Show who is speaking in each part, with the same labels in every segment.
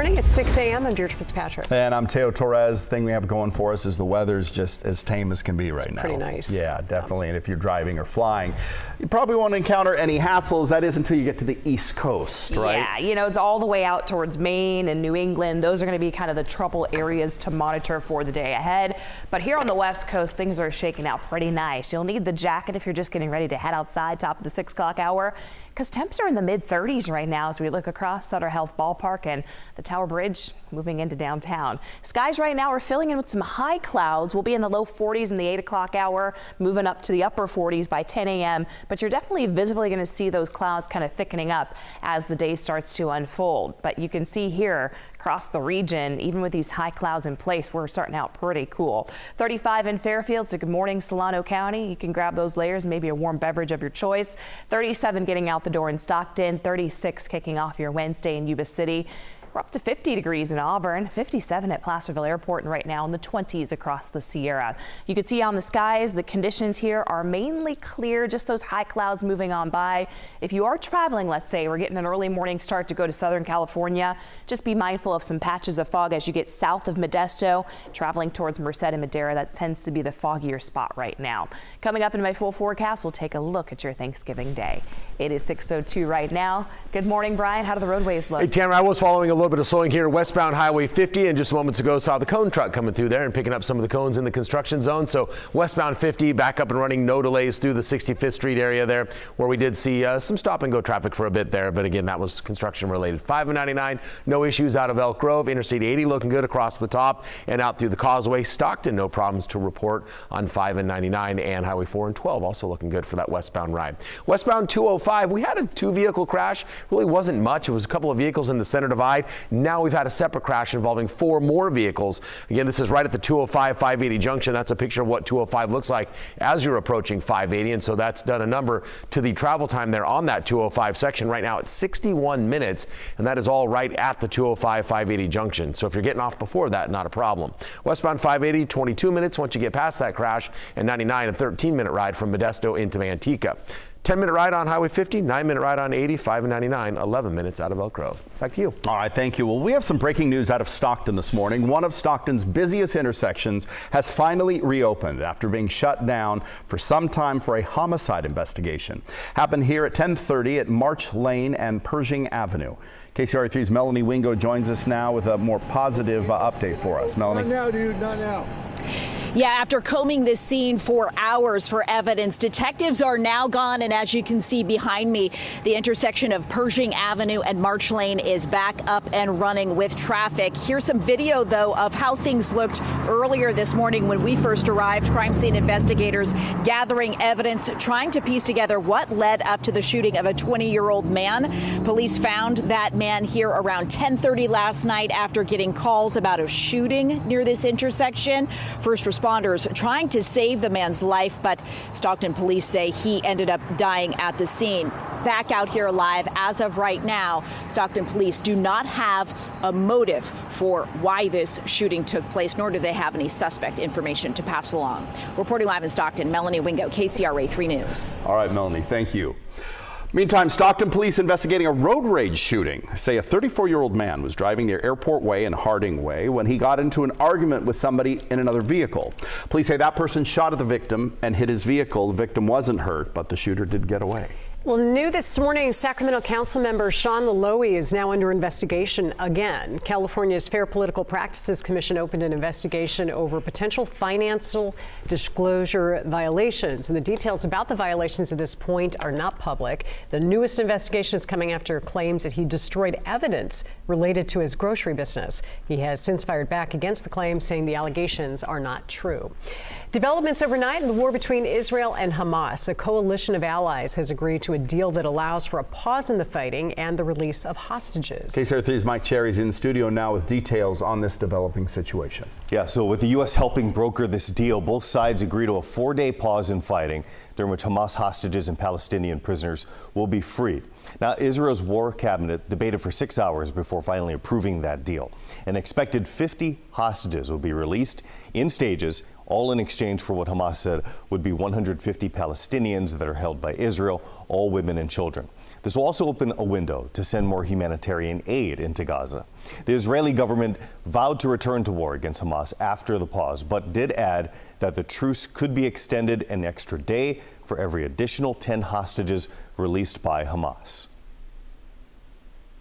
Speaker 1: morning. It's 6 a.m. I'm Deirdre Fitzpatrick.
Speaker 2: And I'm Teo Torres. Thing we have going for us is the weather's just as tame as can be right now.
Speaker 1: Pretty nice.
Speaker 2: Yeah, definitely. And if you're driving or flying, you probably won't encounter any hassles. That is until you get to the East Coast, right?
Speaker 3: Yeah, you know, it's all the way out towards Maine and New England. Those are going to be kind of the trouble areas to monitor for the day ahead. But here on the West Coast, things are shaking out pretty nice. You'll need the jacket if you're just getting ready to head outside top of the 6 o'clock hour, because temps are in the mid-30s right now as we look across Sutter Health Ballpark and the Tower Bridge moving into downtown. Skies right now are filling in with some high clouds. We'll be in the low 40s in the 8 o'clock hour, moving up to the upper 40s by 10 a.m. But you're definitely visibly going to see those clouds kind of thickening up as the day starts to unfold. But you can see here across the region, even with these high clouds in place, we're starting out pretty cool. 35 in Fairfield, so good morning, Solano County. You can grab those layers, maybe a warm beverage of your choice. 37 getting out the door in Stockton, 36 kicking off your Wednesday in Yuba City. We're up to 50 degrees in Auburn, 57 at Placerville Airport, and right now in the 20s across the Sierra. You can see on the skies, the conditions here are mainly clear, just those high clouds moving on by. If you are traveling, let's say, we're getting an early morning start to go to Southern California, just be mindful of some patches of fog as you get south of Modesto. Traveling towards Merced and Madera, that tends to be the foggier spot right now. Coming up in my full forecast, we'll take a look at your Thanksgiving Day. It is 6:02 right now. Good morning, Brian. How do the roadways look?
Speaker 4: Hey, Tamara, I was following a little bit of slowing here westbound Highway 50, and just moments ago saw the cone truck coming through there and picking up some of the cones in the construction zone. So westbound 50 back up and running, no delays through the 65th Street area there, where we did see some stop and go traffic for a bit there, but again, that was construction related. 5 and 99, no issues out of Elk Grove. Interstate 80 looking good across the top and out through the Causeway. Stockton, no problems to report on 5 and 99, and Highway 4 and 12 also looking good for that westbound ride. Westbound 205, we had a 2-vehicle crash. Really wasn't much. It was a couple of vehicles in the center divide. Now we've had a separate crash involving 4 more vehicles. Again, this is right at the 205-580 junction. That's a picture of what 205 looks like as you're approaching 580, and so that's done a number to the travel time there on that 205 section. Right now it's 61 minutes, and that is all right at the 205-580 junction. So if you're getting off before that, not a problem. Westbound 580, 22 minutes once you get past that crash, and 99, a 13-minute ride from Modesto into Manteca. 10-minute ride on Highway 50, 9-minute ride on 80, 5 and 99, 11 minutes out of Elk Grove. Back to you.
Speaker 2: All right, thank you. Well, we have some breaking news out of Stockton this morning. One of Stockton's busiest intersections has finally reopened after being shut down for some time for a homicide investigation. Happened here at 10:30 at March Lane and Pershing Avenue. KCRA3's Melanie Wingo joins us now with a more positive update for us. Melanie?
Speaker 5: Not now, dude, not now.
Speaker 6: Yeah, after combing this scene for hours for evidence, detectives are now gone. And as you can see behind me, the intersection of Pershing Avenue and March Lane is back up and running with traffic. Here's some video, though, of how things looked earlier this morning when we first arrived. Crime scene investigators gathering evidence, trying to piece together what led up to the shooting of a 20-year-old man. Police found that man here around 10:30 last night after getting calls about a shooting near this intersection. First responders trying to save the man's life, but Stockton police say he ended up dying at the scene. Back out here live as of right now, Stockton police do not have a motive for why this shooting took place, nor do they have any suspect information to pass along. Reporting live in Stockton, Melanie Wingo, KCRA 3 News.
Speaker 2: All right, Melanie, thank you. Meantime, Stockton police investigating a road rage shooting say a 34-year-old man was driving near Airport Way and Harding Way when he got into an argument with somebody in another vehicle. Police say that person shot at the victim and hit his vehicle. The victim wasn't hurt, but the shooter did get away.
Speaker 1: Well, new this morning, Sacramento Council member Sean Laloie is now under investigation again. California's Fair Political Practices Commission opened an investigation over potential financial disclosure violations. And the details about the violations at this point are not public. The newest investigation is coming after claims that he destroyed evidence related to his grocery business. He has since fired back against the claims, saying the allegations are not true. Developments overnight in the war between Israel and Hamas. A coalition of allies has agreed to a deal that allows for a pause in the fighting and the release of hostages.
Speaker 2: KCRA3's Mike Cherry's in studio now with details on this developing situation.
Speaker 7: Yeah, so with the U.S. helping broker this deal, both sides agree to a 4-day pause in fighting, during which Hamas hostages and Palestinian prisoners will be freed. Now, Israel's war cabinet debated for 6 hours before finally approving that deal. An expected 50 hostages will be released in stages, all in exchange for what Hamas said would be 150 Palestinians that are held by Israel, all women and children. This will also open a window to send more humanitarian aid into Gaza. The Israeli government vowed to return to war against Hamas after the pause, but did add that the truce could be extended an extra day for every additional 10 hostages released by Hamas.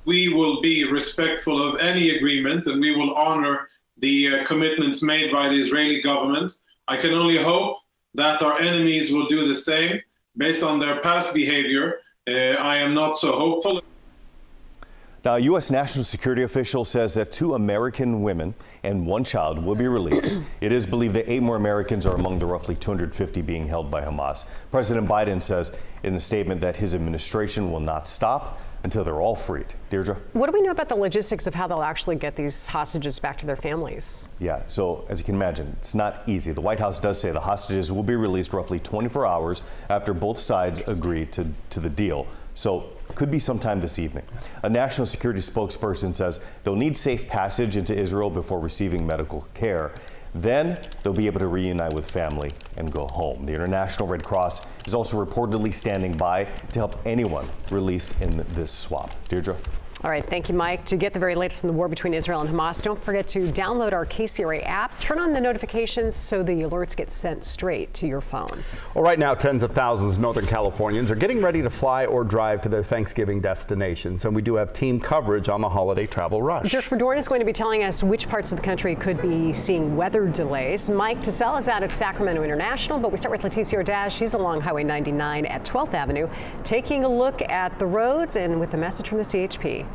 Speaker 5: We will be respectful of any agreement, and we will honor the commitments made by the Israeli government. I can only hope that our enemies will do the same. Based on their past behavior, I am not so hopeful.
Speaker 7: Now, a U.S. national security official says that 2 American women and 1 child will be released. It is believed that 8 more Americans are among the roughly 250 being held by Hamas. President Biden says in a statement that his administration will not stop until they're all freed. Deirdre?
Speaker 1: What do we know about the logistics of how they'll actually get these hostages back to their families?
Speaker 7: Yeah, so as you can imagine, it's not easy. The White House does say the hostages will be released roughly 24 hours after both sides agree to the deal. So could be sometime this evening. A national security spokesperson says they'll need safe passage into Israel before receiving medical care. Then they'll be able to reunite with family and go home. The International Red Cross is also reportedly standing by to help anyone released in this swap. Deirdre?
Speaker 1: All right, thank you, Mike. To get the very latest in the war between Israel and Hamas, don't forget to download our KCRA app. Turn on the notifications so the alerts get sent straight to your phone.
Speaker 2: Well, right now, tens of thousands of Northern Californians are getting ready to fly or drive to their Thanksgiving destinations, and we do have team coverage on the holiday travel rush.
Speaker 1: Dirk Verdorn is going to be telling us which parts of the country could be seeing weather delays. Mike Tassell is out at Sacramento International, but we start with Leticia Ordaz. She's along Highway 99 at 12th Avenue, taking a look at the roads and with a message from the CHP.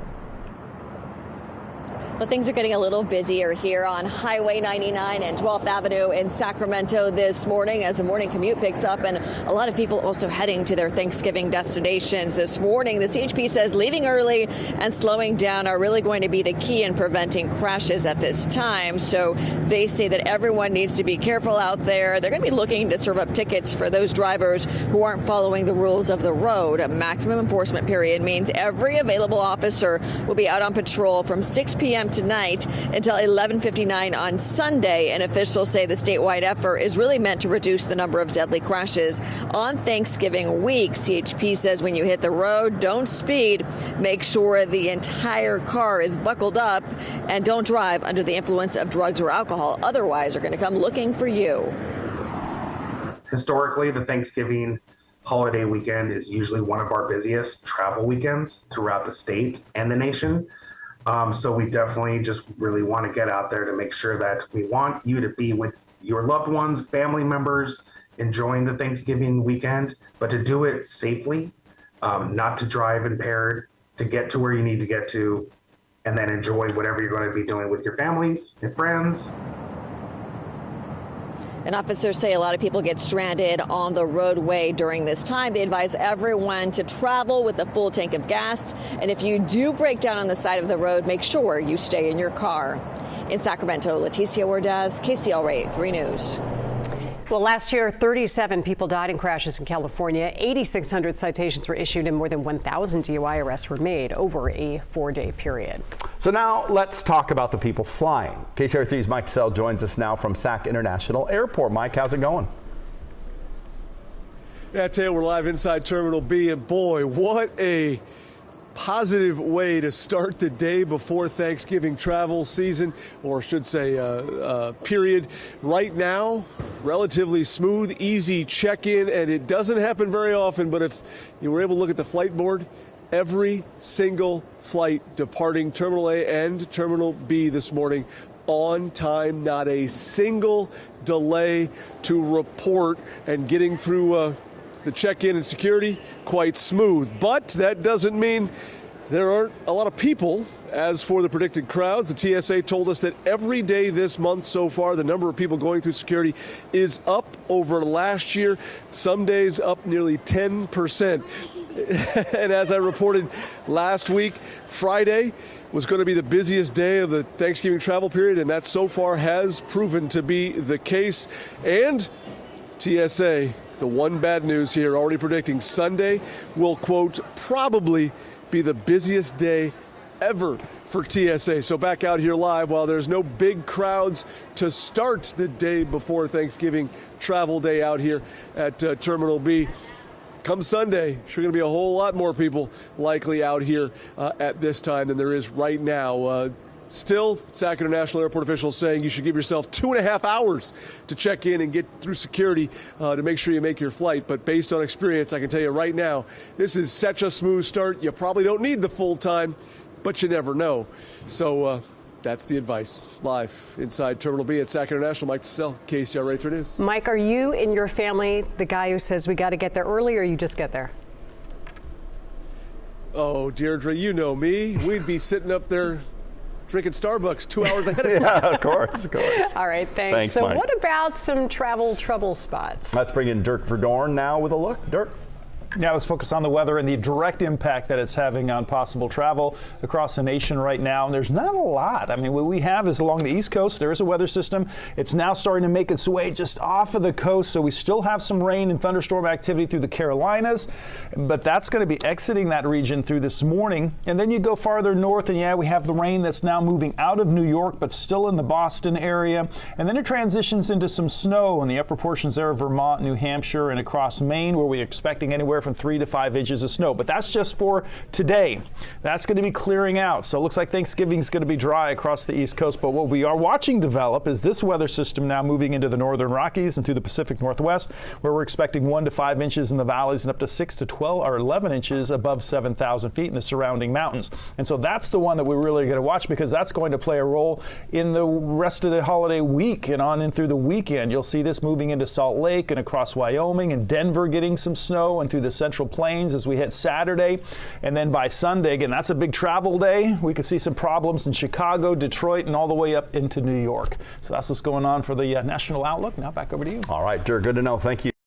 Speaker 8: But things are getting a little busier here on Highway 99 and 12th Avenue in Sacramento this morning as the morning commute picks up, and a lot of people also heading to their Thanksgiving destinations this morning. The CHP says leaving early and slowing down are really going to be the key in preventing crashes at this time. So they say that everyone needs to be careful out there. They're going to be looking to serve up tickets for those drivers who aren't following the rules of the road. A maximum enforcement period means every available officer will be out on patrol from 6 p.m. tonight until 11:59 on Sunday, and officials say the statewide effort is really meant to reduce the number of deadly crashes on Thanksgiving week. CHP says when you hit the road, don't speed, make sure the entire car is buckled up, and don't drive under the influence of drugs or alcohol. Otherwise, they're going to come looking for you.
Speaker 9: Historically, the Thanksgiving holiday weekend is usually one of our busiest travel weekends throughout the state and the nation. So we definitely just really want to get out there to make sure that we want you to be with your loved ones, family members, enjoying the Thanksgiving weekend, but to do it safely, not to drive impaired, to get to where you need to get to, and then enjoy whatever you're going to be doing with your families and friends.
Speaker 8: And officers say a lot of people get stranded on the roadway during this time. They advise everyone to travel with a full tank of gas. And if you do break down on the side of the road, make sure you stay in your car. In Sacramento, Leticia Ordaz, KCRA 3 News.
Speaker 1: Well, last year, 37 people died in crashes in California. 8,600 citations were issued and more than 1,000 DUI arrests were made over a 4-day period.
Speaker 2: So now let's talk about the people flying. KCRA 3's Mike Tassell joins us now from Sac International Airport. Mike, how's it going?
Speaker 10: Yeah, Taylor, we're live inside Terminal B, and boy, what a positive way to start the day before Thanksgiving travel season, or I should say period. Right now, relatively smooth, easy check-in, and it doesn't happen very often, but if you were able to look at the flight board, every single flight departing Terminal A and Terminal B this morning on time, not a single delay to report, and getting through the check-in and security quite smooth. But that doesn't mean there aren't a lot of people. As for the predicted crowds, the TSA told us that every day this month so far, the number of people going through security is up over last year, some days up nearly 10%. And as I reported last week, Friday was going to be the busiest day of the Thanksgiving travel period, and that so far has proven to be the case. And TSA, the one bad news here, already predicting Sunday will, quote, probably be the busiest day ever for TSA. So back out here live, while there's no big crowds to start the day before Thanksgiving travel day out here at Terminal B, come Sunday, sure going to be a whole lot more people likely out here at this time than there is right now. Still, Sac International Airport officials saying you should give yourself 2.5 hours to check in and get through security to make sure you make your flight. But based on experience, I can tell you right now, this is such a smooth start. You probably don't need the full time, but you never know. So that's the advice. Live inside Terminal B at Sac International, Mike Tassell, KCRA 83 News.
Speaker 1: Mike, are you and your family the guy who says we got to get there early, or you just get there?
Speaker 10: Oh, Deirdre, you know me. We'd be sitting up there drinking Starbucks 2 hours ahead of time.
Speaker 2: Yeah, of course, of course.
Speaker 1: All right, thanks.
Speaker 2: Thanks,
Speaker 1: so
Speaker 2: Mike.
Speaker 1: what about some travel trouble spots?
Speaker 2: Let's bring in Dirk Verdorn now with a look. Dirk.
Speaker 11: Yeah, let's focus on the weather and the direct impact that it's having on possible travel across the nation right now. And there's not a lot. I mean, what we have is along the East Coast, there is a weather system. It's now starting to make its way just off of the coast. So we still have some rain and thunderstorm activity through the Carolinas, but that's going to be exiting that region through this morning. And then you go farther north and yeah, we have the rain that's now moving out of New York, but still in the Boston area. And then it transitions into some snow in the upper portions there of Vermont, New Hampshire, and across Maine, where we're expecting anywhere from 3 to 5 inches of snow. But that's just for today. That's going to be clearing out. So it looks like Thanksgiving's going to be dry across the East Coast. But what we are watching develop is this weather system now moving into the northern Rockies and through the Pacific Northwest, where we're expecting 1 to 5 inches in the valleys and up to 6 to 12 or 11 inches above 7,000 feet in the surrounding mountains. And so that's the one that we're really going to watch, because that's going to play a role in the rest of the holiday week and on in through the weekend. You'll see this moving into Salt Lake and across Wyoming and Denver getting some snow, and through the Central Plains as we hit Saturday. And then by Sunday, again, that's a big travel day. We could see some problems in Chicago, Detroit, and all the way up into New York. So that's what's going on for the National Outlook. Now back over to you.
Speaker 2: All right, Dirk, good to know. Thank you.